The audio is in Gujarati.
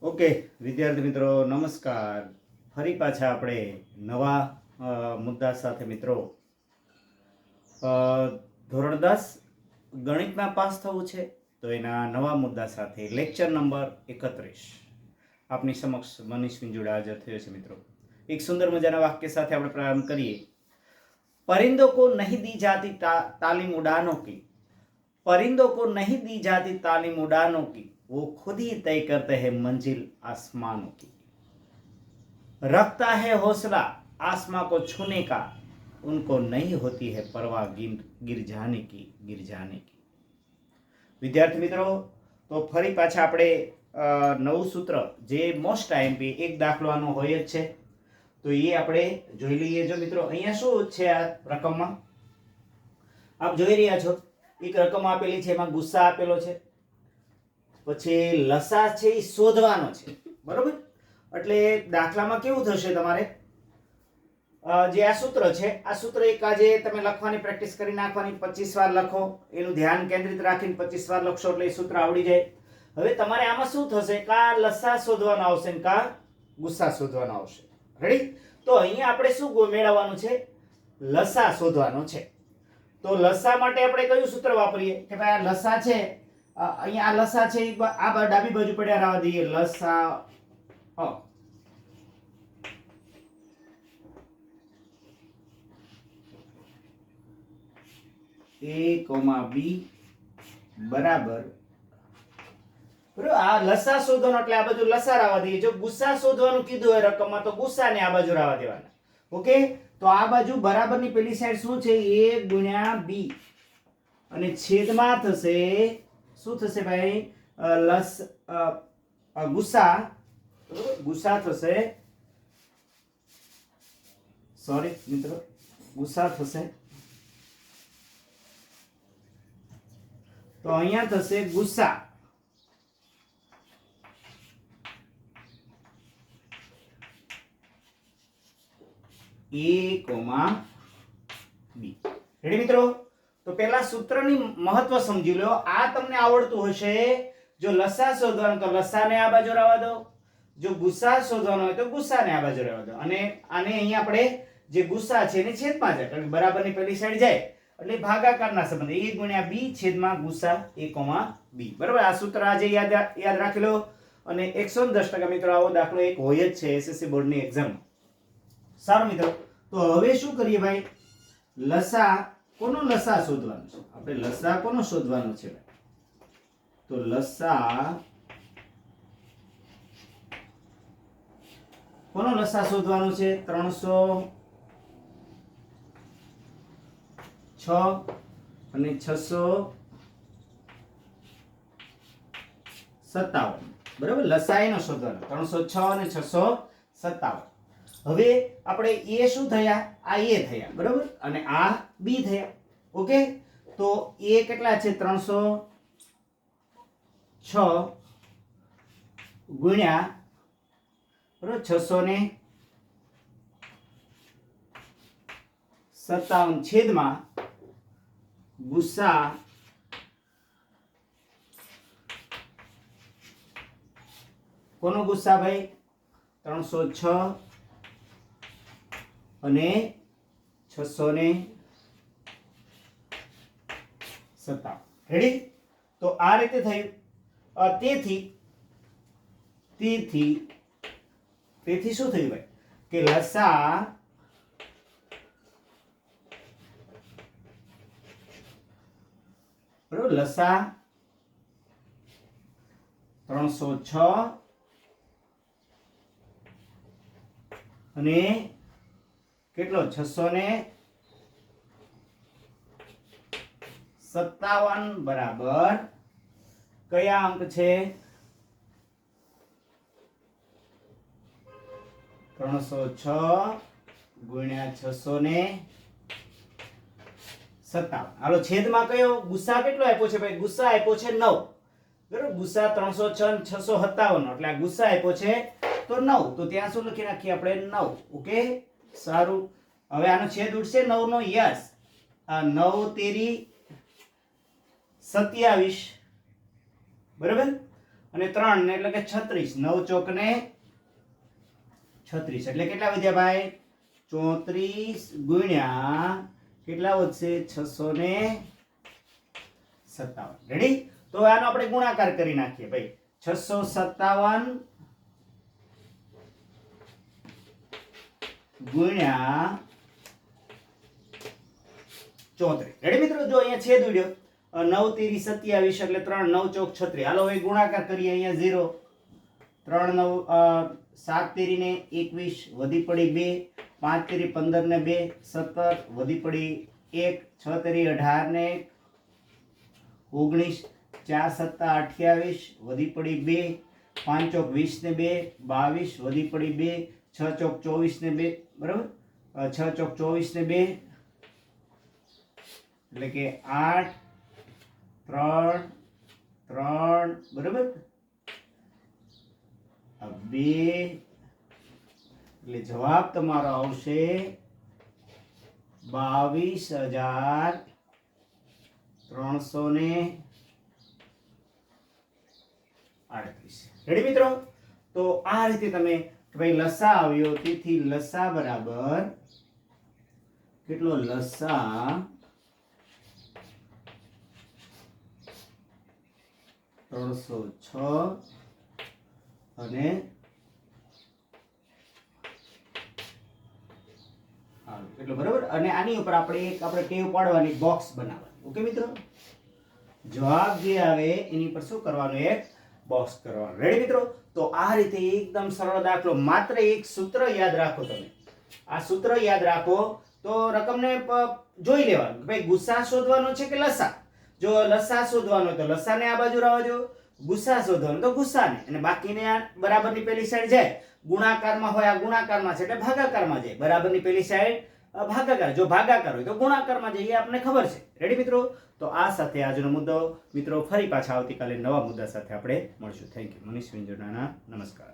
ઓકે વિદ્યાર્થી મિત્રો નમસ્કાર. ફરી પાછા આપણે નવા મુદ્દા સાથે મિત્રો ધોરણ 10 ગણિતમાં પાસ થવું છે તો એના નવા મુદ્દા સાથે લેક્ચર નંબર 31 આપની સમક્ષ મનીષ વિંજોડા હાજર થયો છે મિત્રો. એક સુંદર મજાના વાક્ય સાથે આપણે પ્રારંભ કરીએ. परिंदों को नहीं दी जाती तालीम उड़ानों की, परिंदों को नहीं दी जाती तालीम उड़ानों की, वो खुद ही तय करते हैं मंजिल आसमानों की. रखता है हौसला आसमां को छूने का, उनको नहीं होती है परवाह गिर जाने की. વિદ્યાર્થી મિત્રો, તો ફરી પાછા આપણે નવું સૂત્ર જે મોસ્ટ આઈએમપી એક દાખલો આનો હોય જ છે તો એ આપણે જોઈ લઈએ. જો મિત્રો અહીંયા શું છે આ રકમમાં આપ જોઈ રહ્યા છો, એક રકમ આપેલી છે, એમાં ગુસ્સા આપેલો છે, પછી લસા છે એ શોધવાનો છે, બરોબર. એટલે દાખલામાં કેવું થશે, તમારે જે આ સૂત્ર છે આ સૂત્ર એક આજે તમે લખવાની પ્રેક્ટિસ કરી નાખવાની, 25 વાર લખો, એનું ધ્યાન કેન્દ્રિત રાખીને 25 વાર લખશો એટલે એ સૂત્ર આવડી જાય. હવે તમારે આમાં શું થશે, કા લસા શોધવાનો આવશે ને કા ગુસ્સા શોધવાનો આવશે. રેડી? તો અહીંયા આપણે શું મેળવવાનું છે, લસા શોધવાનો છે. તો લસા માટે આપણે કયું સૂત્ર વાપરીએ કે ભાઈ આ લસા છે, અહીંયા આ લસા છે આ ડાબી બાજુ પડ્યા રહેવા દઈએ. લસા a, b બરાબર. આ લસા શોધવાનો એટલે આ બાજુ લસા રાવા દઈએ. જો ગુસ્સા શોધવાનું કીધું હોય રકમમાં તો ગુસ્સાને આ બાજુ રાવા દેવાના. ઓકે, તો આ બાજુ બરાબરની પેલી સાઈડ શું છે, a ગુણ્યા b અને છેદમાં થશે શું થશે ભાઈ, ગુસ્સા. ગુસ્સા થશે, સોરી મિત્રો, ગુસ્સા થશે. તો અહીંયા થશે ગુસ્સા a, b. રેડી મિત્રો? તો પહેલા સૂત્રની મહત્વ સમજી લો. આ તમને આવડતું હશે. જો લસા શોધવાનો તો લસાને આ બાજુ રહેવા દો, જો ગુસ્સા શોધવાનો હોય તો ગુસ્સાને આ બાજુ રહેવા દો, અને આને અહીંયા આપણે જે ગુસ્સા છે એને છેદમાં જાય એટલે બરાબરની પેલી સાઈડ જાય એટલે ભાગાકારના સંબંધ a ગુણ્યા b છેદમાં ગુસ્સા a, b. બરાબર? આ સૂત્ર આજે યાદ રાખી લો. અને 110% મિત્રો આવો દાખલો એક હોય જ છે એસએસસી બોર્ડની એક્ઝામ. સારું મિત્રો, તો હવે શું કરીએ ભાઈ, લસા કોનો લસા શોધવાનો છે આપણે, લસા કોનો શોધવાનો છે ભાઈ, તો લસા કોનો લસા શોધવાનો છે, 306 અને 657. બરાબર? લસા એનો શોધવાનો 306 અને 657. હવે આપણે એ શું થયા, આ એ થયા, બરાબર, અને આ બી થયા. ઓકે, તો એ કેટલા છે, 306 ગુણ્યા બરાબર 657 છેદમાં ગુસ્સા કોનો ગુસ્સા ભાઈ, 306 અને 657. રેડી? તો આ રીતે થયું. તેથી શું થયું ભાઈ કે લસા બરોબર, લસા 306 અને કેટલો, 657 બરાબર કયા અંક છે, 306 ગુણ્યા 657. હાલો, છેદમાં કયો, ગુસ્સા કેટલો આપ્યો છે ભાઈ, ગુસ્સા આપ્યો છે 9. બરાબર? ગુસ્સા 306 અને 657 એટલે આ ગુસ્સા આપ્યો છે તો 9, તો ત્યાં શું લખી નાખીએ આપણે, 9. ઓકે, સારું. હવે આનો છેદ ઉડશે 9 નો, યસ. 9 તેરી 27 બરાબર, અને 3 ને એટલે કે 36. 9 ચોક ને 36 એટલે કેટલા વધ્યા ભાઈ? 34 ગુણ્યા કેટલા વધશે? 657. રેડી? તો આનો આપણે ગુણાકાર કરી નાખીએ ભાઈ. 657 ગુણ્યા 34. રેડી મિત્રો? જો અહીંયા છેદ ઉડ્યો. 9 તેરી 27 એટલે 3 9 ચોક 36. હાલો હવે ગુણાકાર કરીએ. અહીંયા 0 3 9 7 તેરી ને 21 વધી પડી 2 5 તેરી 15 ને 2 17 વધી પડી 1 6 તેરી 18 ને 19 4 સત્તા 28 વધી પડી 2 5 ચોક 20 ને 2 22 વધી પડી 2 6 ચોક 24 ને 2 બરાબર 6 ચોક 24 ને 2 એટલે કે 8 3 3 બરાબર 2 એટલે જવાબ તમારો આવશે 22,338. રેડી મિત્રો? તો આ રીતે તમે ભાઈ લસા આવ્યો તેથી લસા બરાબર કેટલો? લસા 306 અને એટલો બરાબર. અને આની ઉપર આપણે ટેવ પાડવાની, બોક્સ બનાવવાની. ઓકે મિત્રો? જવાબ જે આવે એની પર શું કરવાનું? એક બોક્સ કરવાનું. રેડી મિત્રો? તો આ રીતે એકદમ સરળ દાખલો. માત્ર એક સૂત્ર યાદ રાખો. તમે આ સૂત્ર યાદ રાખો તો રકમને જોઈ લેવાનું ભાઈ ગુસ્સા શોધવાનો છે કે લસા. જો લસા શોધવાનો તો લસાને આ બાજુ રહેવા દો, ગુસ્સા શોધવાનો તો ગુસ્સાને, અને બાકીને આ બરાબરની પેલી સાઈડ જાય. ગુણાકારમાં હોય આ ગુણાકારમાં છે એટલે ભાગાકારમાં જાય. બરાબરની પેલી સાઈડ ભાગાકાર, જો ભાગાકાર હોય તો ગુણાકારમાં જાય, એ આપણને ખબર છે. રેડી મિત્રો? તો આ સાથે આજનો મુદ્દો મિત્રો ફરી પાછા આવતીકાલે નવા મુદ્દા સાથે આપણે મળશું. Thank you. મનીષ વિંજોડાના નમસ્કાર.